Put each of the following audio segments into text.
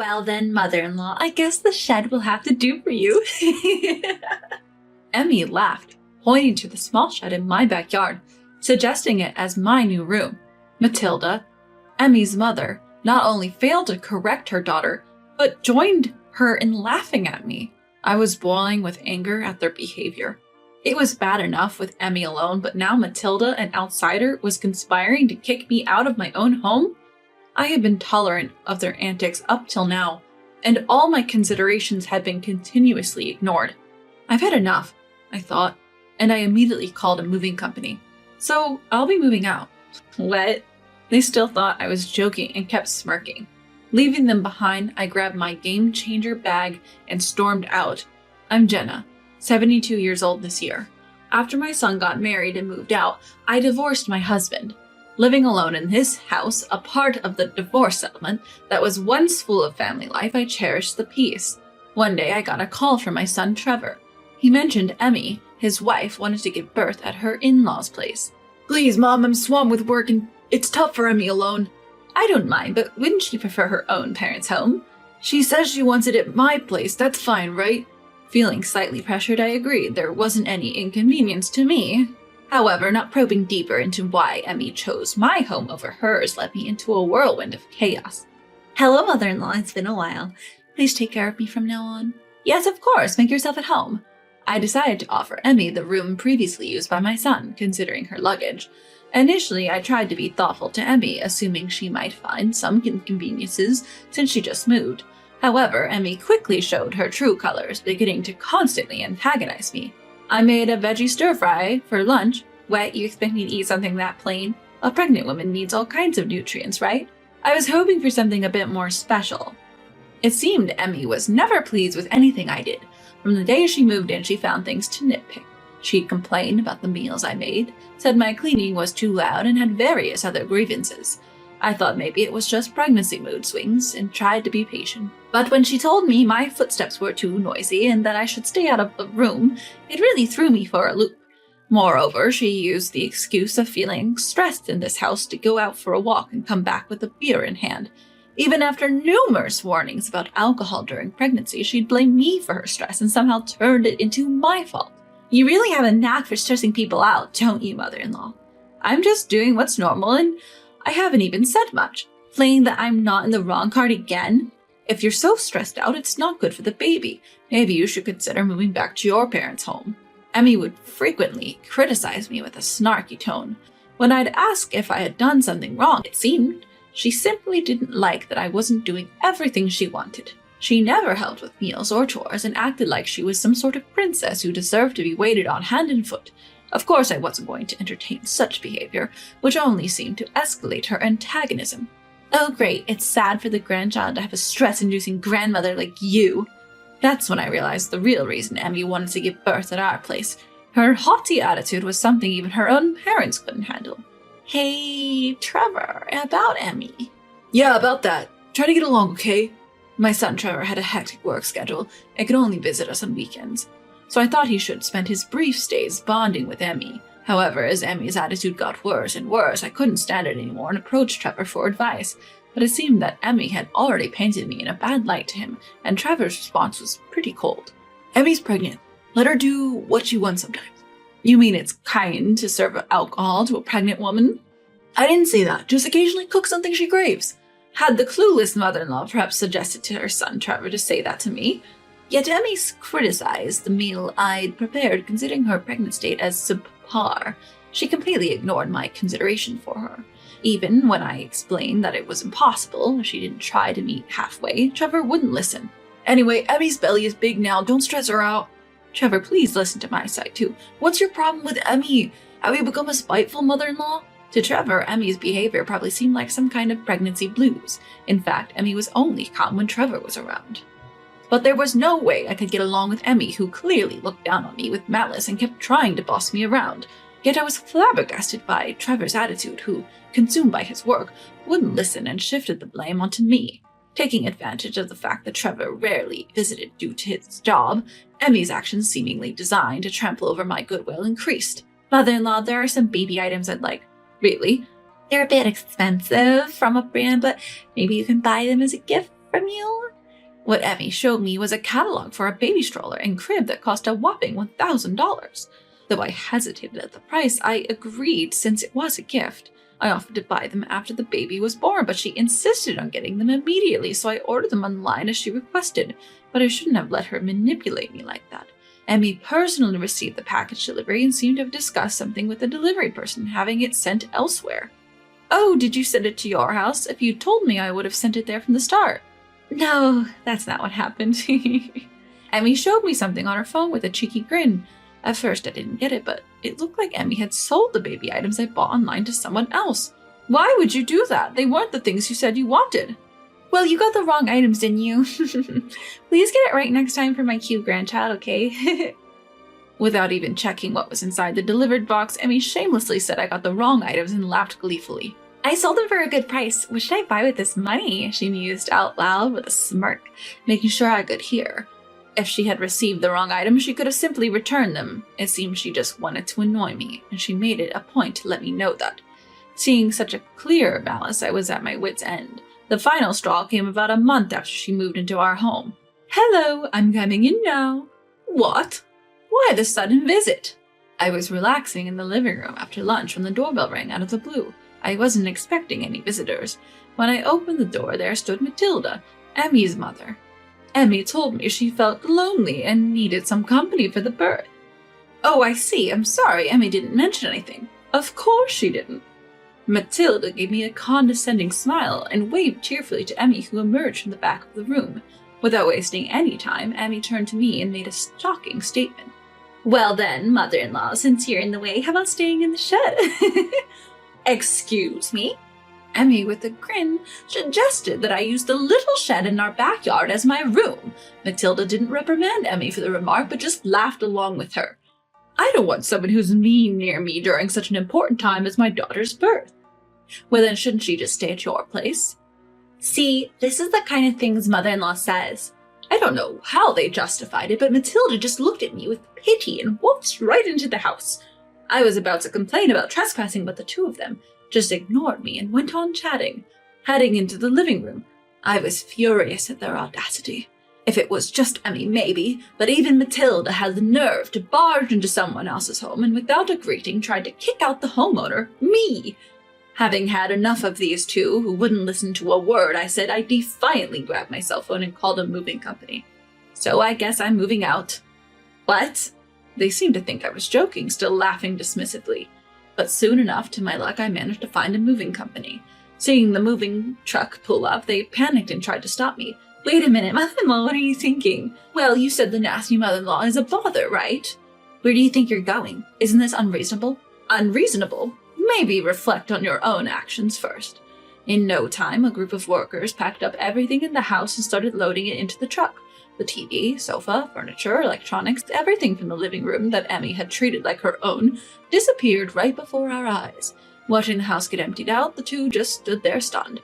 Well then, mother-in-law, I guess the shed will have to do for you. Emmy laughed, pointing to the small shed in my backyard, suggesting it as my new room. Matilda, Emmy's mother, not only failed to correct her daughter, but joined her in laughing at me. I was boiling with anger at their behavior. It was bad enough with Emmy alone, but now Matilda, an outsider, was conspiring to kick me out of my own home? I had been tolerant of their antics up till now, and all my considerations had been continuously ignored. I've had enough, I thought, and I immediately called a moving company. So I'll be moving out. What? They still thought I was joking and kept smirking. Leaving them behind, I grabbed my game changer bag and stormed out. I'm Jenna, 72 years old this year. After my son got married and moved out, I divorced my husband. Living alone in this house, a part of the divorce settlement that was once full of family life, I cherished the peace. One day I got a call from my son Trevor. He mentioned Emmy, his wife, wanted to give birth at her in-laws' place. Please, Mom, I'm swamped with work and it's tough for Emmy alone. I don't mind, but wouldn't she prefer her own parents' home? She says she wants it at my place, that's fine, right? Feeling slightly pressured, I agreed. There wasn't any inconvenience to me. However, not probing deeper into why Emmy chose my home over hers led me into a whirlwind of chaos. Hello, mother-in-law, it's been a while. Please take care of me from now on. Yes, of course, make yourself at home. I decided to offer Emmy the room previously used by my son, considering her luggage. Initially, I tried to be thoughtful to Emmy, assuming she might find some inconveniences since she just moved. However, Emmy quickly showed her true colors, beginning to constantly antagonize me. I made a veggie stir-fry for lunch. What, you expect me to eat something that plain? A pregnant woman needs all kinds of nutrients, right? I was hoping for something a bit more special. It seemed Emmy was never pleased with anything I did. From the day she moved in, she found things to nitpick. She'd complained about the meals I made, said my cleaning was too loud, and had various other grievances. I thought maybe it was just pregnancy mood swings and tried to be patient. But when she told me my footsteps were too noisy and that I should stay out of the room, it really threw me for a loop. Moreover, she used the excuse of feeling stressed in this house to go out for a walk and come back with a beer in hand. Even after numerous warnings about alcohol during pregnancy, she'd blame me for her stress and somehow turned it into my fault. You really have a knack for stressing people out, don't you, mother-in-law? I'm just doing what's normal and I haven't even said much. Playing that I'm not in the wrong card again? If you're so stressed out, it's not good for the baby. Maybe you should consider moving back to your parents' home. Emmy would frequently criticize me with a snarky tone. When I'd ask if I had done something wrong, it seemed she simply didn't like that I wasn't doing everything she wanted. She never helped with meals or chores and acted like she was some sort of princess who deserved to be waited on hand and foot. Of course, I wasn't going to entertain such behavior, which only seemed to escalate her antagonism. Oh great, it's sad for the grandchild to have a stress-inducing grandmother like you. That's when I realized the real reason Emmy wanted to give birth at our place. Her haughty attitude was something even her own parents couldn't handle. Hey, Trevor, about Emmy. Yeah, about that. Try to get along, okay? My son Trevor had a hectic work schedule and could only visit us on weekends, so I thought he should spend his brief stays bonding with Emmy. However, as Emmy's attitude got worse and worse, I couldn't stand it anymore and approached Trevor for advice. But it seemed that Emmy had already painted me in a bad light to him, and Trevor's response was pretty cold. Emmy's pregnant. Let her do what she wants sometimes. You mean it's kind to serve alcohol to a pregnant woman? I didn't say that. Just occasionally cook something she craves. Had the clueless mother-in-law perhaps suggested to her son Trevor to say that to me? Yet Emmy criticized the meal I'd prepared, considering her pregnant state as subpar. She completely ignored my consideration for her. Even when I explained that it was impossible if she didn't try to meet halfway, Trevor wouldn't listen. Anyway, Emmy's belly is big now, don't stress her out. Trevor, please listen to my side too. What's your problem with Emmy? Have you become a spiteful mother-in-law? To Trevor, Emmy's behavior probably seemed like some kind of pregnancy blues. In fact, Emmy was only calm when Trevor was around. But there was no way I could get along with Emmy, who clearly looked down on me with malice and kept trying to boss me around. Yet I was flabbergasted by Trevor's attitude, who, consumed by his work, wouldn't listen and shifted the blame onto me. Taking advantage of the fact that Trevor rarely visited due to his job, Emmy's actions, seemingly designed to trample over my goodwill, increased. Mother-in-law, there are some baby items I'd like. Really? They're a bit expensive from a brand, but maybe you can buy them as a gift from you? What Emmy showed me was a catalog for a baby stroller and crib that cost a whopping $1,000. Though I hesitated at the price, I agreed since it was a gift. I offered to buy them after the baby was born, but she insisted on getting them immediately, so I ordered them online as she requested. But I shouldn't have let her manipulate me like that. Emmy personally received the package delivery and seemed to have discussed something with the delivery person, having it sent elsewhere. Oh, did you send it to your house? If you'd told me, I would have sent it there from the start. No, that's not what happened. Emmy showed me something on her phone with a cheeky grin. At first, I didn't get it, but it looked like Emmy had sold the baby items I bought online to someone else. Why would you do that? They weren't the things you said you wanted. Well, you got the wrong items, didn't you? Please get it right next time for my cute grandchild, okay? Without even checking what was inside the delivered box, Emmy shamelessly said I got the wrong items and laughed gleefully. I sold them for a good price. What should I buy with this money? She mused out loud with a smirk, making sure I could hear. If she had received the wrong items, she could have simply returned them. It seemed she just wanted to annoy me, and she made it a point to let me know that. Seeing such a clear malice, I was at my wit's end. The final straw came about a month after she moved into our home. Hello, I'm coming in now. What? Why the sudden visit? I was relaxing in the living room after lunch when the doorbell rang out of the blue. I wasn't expecting any visitors. When I opened the door, there stood Matilda, Emmy's mother. Emmy told me she felt lonely and needed some company for the birth. Oh, I see. I'm sorry. Emmy didn't mention anything. Of course she didn't. Matilda gave me a condescending smile and waved cheerfully to Emmy, who emerged from the back of the room. Without wasting any time, Emmy turned to me and made a shocking statement. Well then, mother-in-law, since you're in the way, how about staying in the shed? Excuse me? Emmy, with a grin, suggested that I use the little shed in our backyard as my room. Matilda didn't reprimand Emmy for the remark, but just laughed along with her. I don't want someone who's mean near me during such an important time as my daughter's birth. Well, then shouldn't she just stay at your place? See, this is the kind of things mother-in-law says. I don't know how they justified it, but Matilda just looked at me with pity and waltzed right into the house. I was about to complain about trespassing, but the two of them just ignored me and went on chatting. Heading into the living room, I was furious at their audacity. If it was just Emmy, maybe, but even Matilda had the nerve to barge into someone else's home and without a greeting tried to kick out the homeowner, me. Having had enough of these two who wouldn't listen to a word I said, I defiantly grabbed my cell phone and called a moving company. So I guess I'm moving out. What? They seemed to think I was joking, still laughing dismissively. But soon enough, to my luck, I managed to find a moving company. Seeing the moving truck pull up, they panicked and tried to stop me. Wait a minute, mother-in-law, what are you thinking? Well, you said the nasty mother-in-law is a bother, right? Where do you think you're going? Isn't this unreasonable? Unreasonable? Maybe reflect on your own actions first. In no time, a group of workers packed up everything in the house and started loading it into the truck. The TV, sofa, furniture, electronics, everything from the living room that Emmy had treated like her own, disappeared right before our eyes. Watching the house get emptied out, the two just stood there stunned.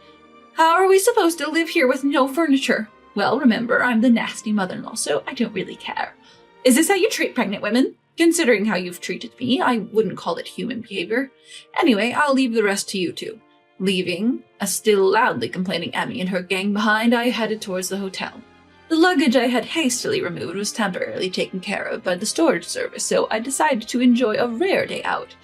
How are we supposed to live here with no furniture? Well, remember, I'm the nasty mother-in-law, so I don't really care. Is this how you treat pregnant women? Considering how you've treated me, I wouldn't call it human behavior. Anyway, I'll leave the rest to you two. Leaving a still loudly complaining Emmy and her gang behind, I headed towards the hotel. The luggage I had hastily removed was temporarily taken care of by the storage service, so I decided to enjoy a rare day out.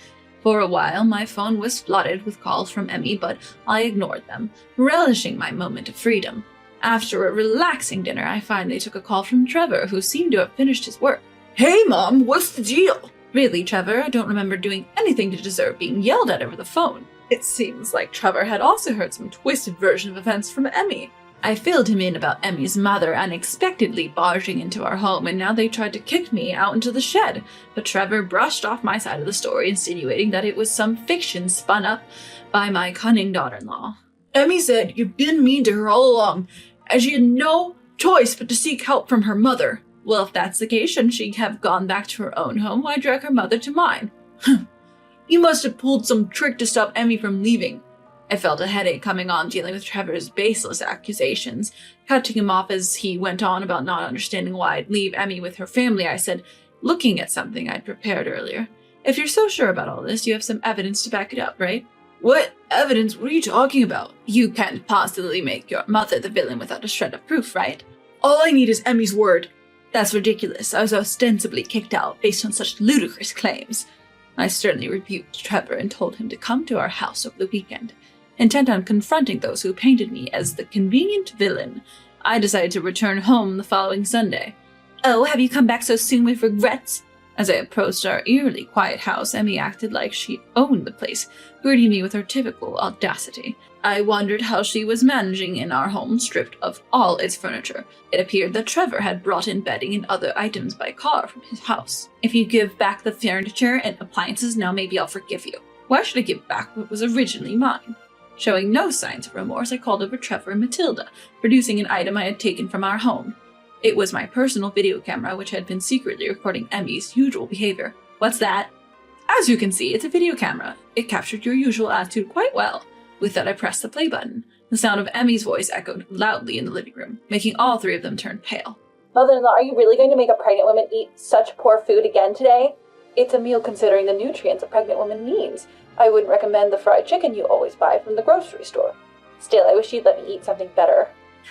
For a while, my phone was flooded with calls from Emmy, but I ignored them, relishing my moment of freedom. After a relaxing dinner, I finally took a call from Trevor, who seemed to have finished his work. Hey, Mom, what's the deal? Really, Trevor, I don't remember doing anything to deserve being yelled at over the phone. It seems like Trevor had also heard some twisted version of events from Emmy. I filled him in about Emmy's mother unexpectedly barging into our home, and now they tried to kick me out into the shed. But Trevor brushed off my side of the story, insinuating that it was some fiction spun up by my cunning daughter-in-law. Emmy said you'd been mean to her all along, and she had no choice but to seek help from her mother. Well, if that's the case, shouldn't she have gone back to her own home? Why drag her mother to mine? You must have pulled some trick to stop Emmy from leaving. I felt a headache coming on dealing with Trevor's baseless accusations. Cutting him off as he went on about not understanding why I'd leave Emmy with her family, I said, looking at something I'd prepared earlier, if you're so sure about all this, you have some evidence to back it up, right? What evidence? What are you talking about? You can't possibly make your mother the villain without a shred of proof, right? All I need is Emmy's word. That's ridiculous. I was ostensibly kicked out based on such ludicrous claims. I sternly rebuked Trevor and told him to come to our house over the weekend. Intent on confronting those who painted me as the convenient villain, I decided to return home the following Sunday. Oh, have you come back so soon with regrets? As I approached our eerily quiet house, Emmy acted like she owned the place, greeting me with her typical audacity. I wondered how she was managing in our home stripped of all its furniture. It appeared that Trevor had brought in bedding and other items by car from his house. If you give back the furniture and appliances, now maybe I'll forgive you. Why should I give back what was originally mine? Showing no signs of remorse, I called over Trevor and Matilda, producing an item I had taken from our home. It was my personal video camera, which had been secretly recording Emmy's usual behavior. What's that? As you can see, it's a video camera. It captured your usual attitude quite well. With that, I pressed the play button. The sound of Emmy's voice echoed loudly in the living room, making all three of them turn pale. Mother-in-law, are you really going to make a pregnant woman eat such poor food again today? It's a meal considering the nutrients a pregnant woman needs. I wouldn't recommend the fried chicken you always buy from the grocery store. Still, I wish you'd let me eat something better.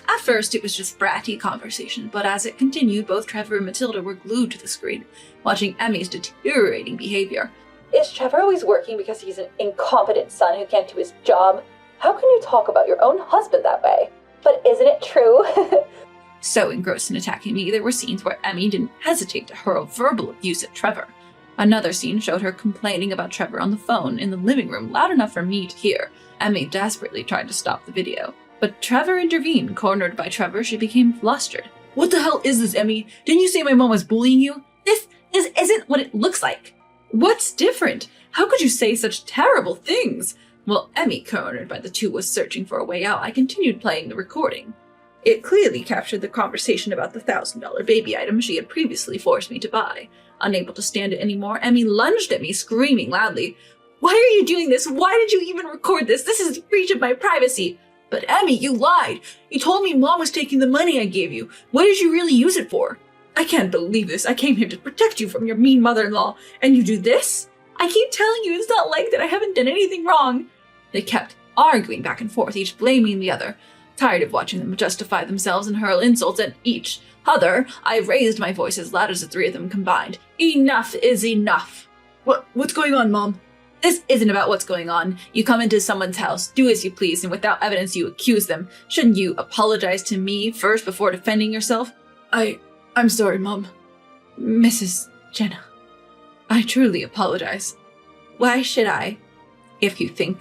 At first, it was just bratty conversation, but as it continued, both Trevor and Matilda were glued to the screen, watching Emmy's deteriorating behavior. Is Trevor always working because he's an incompetent son who can't do his job? How can you talk about your own husband that way? But isn't it true? So engrossed in attacking me, there were scenes where Emmy didn't hesitate to hurl verbal abuse at Trevor. Another scene showed her complaining about Trevor on the phone in the living room, loud enough for me to hear. Emmy desperately tried to stop the video, but Trevor intervened. Cornered by Trevor, she became flustered. What the hell is this, Emmy? Didn't you say my mom was bullying you? This isn't what it looks like. What's different? How could you say such terrible things? While Emmy, cornered by the two, was searching for a way out, I continued playing the recording. It clearly captured the conversation about the $1,000 baby item she had previously forced me to buy. Unable to stand it anymore, Emmy lunged at me, screaming loudly, "Why are you doing this? Why did you even record this? This is a breach of my privacy." "But Emmy, you lied. You told me Mom was taking the money I gave you. What did you really use it for?" "I can't believe this. I came here to protect you from your mean mother-in-law, and you do this? I keep telling you it's not like that. I haven't done anything wrong." They kept arguing back and forth, each blaming the other. Tired of watching them justify themselves and hurl insults at each other, I raised my voice as loud as the three of them combined. "Enough is enough." What's going on, Mom?" "This isn't about what's going on. You come into someone's house, do as you please, and without evidence you accuse them. Shouldn't you apologize to me first before defending yourself?" I'm sorry, Mom. Mrs. Jenna. I truly apologize. Why should I? If you think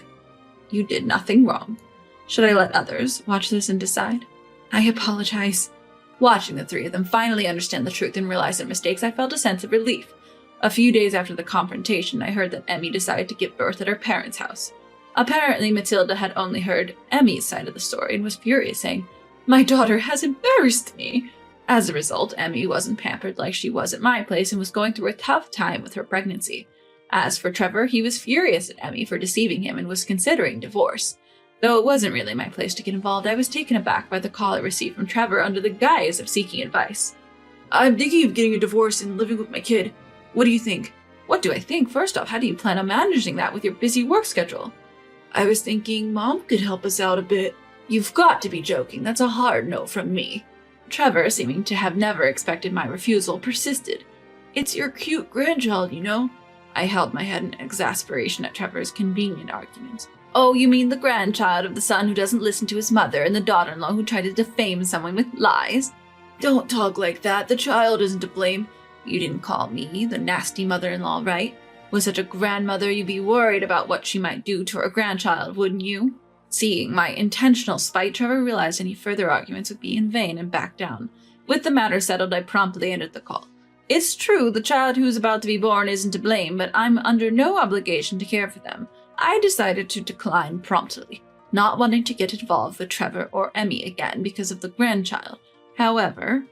you did nothing wrong, should I let others watch this and decide? I apologize. Watching the three of them finally understand the truth and realize their mistakes, I felt a sense of relief. A few days after the confrontation, I heard that Emmy decided to give birth at her parents' house. Apparently, Matilda had only heard Emmy's side of the story and was furious, saying, "My daughter has embarrassed me." As a result, Emmy wasn't pampered like she was at my place and was going through a tough time with her pregnancy. As for Trevor, he was furious at Emmy for deceiving him and was considering divorce. Though it wasn't really my place to get involved, I was taken aback by the call I received from Trevor under the guise of seeking advice. "I'm thinking of getting a divorce and living with my kid. What do you think?" "What do I think? First off, how do you plan on managing that with your busy work schedule?" "I was thinking Mom could help us out a bit." "You've got to be joking. That's a hard no from me." Trevor, seeming to have never expected my refusal, persisted. "It's your cute grandchild, you know." I held my head in exasperation at Trevor's convenient arguments. "Oh, you mean the grandchild of the son who doesn't listen to his mother and the daughter-in-law who tried to defame someone with lies?" "Don't talk like that. The child isn't to blame." "You didn't call me the nasty mother-in-law, right? With such a grandmother, you'd be worried about what she might do to her grandchild, wouldn't you?" Seeing my intentional spite, Trevor realized any further arguments would be in vain and backed down. With the matter settled, I promptly ended the call. "It's true, the child who's about to be born isn't to blame, but I'm under no obligation to care for them." I decided to decline promptly, not wanting to get involved with Trevor or Emmy again because of the grandchild. However,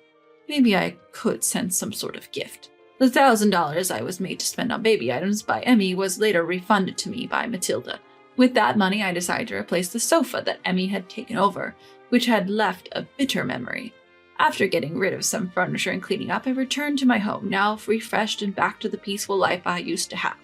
maybe I could send some sort of gift. The $1,000 I was made to spend on baby items by Emmy was later refunded to me by Matilda. With that money, I decided to replace the sofa that Emmy had taken over, which had left a bitter memory. After getting rid of some furniture and cleaning up, I returned to my home, now refreshed and back to the peaceful life I used to have.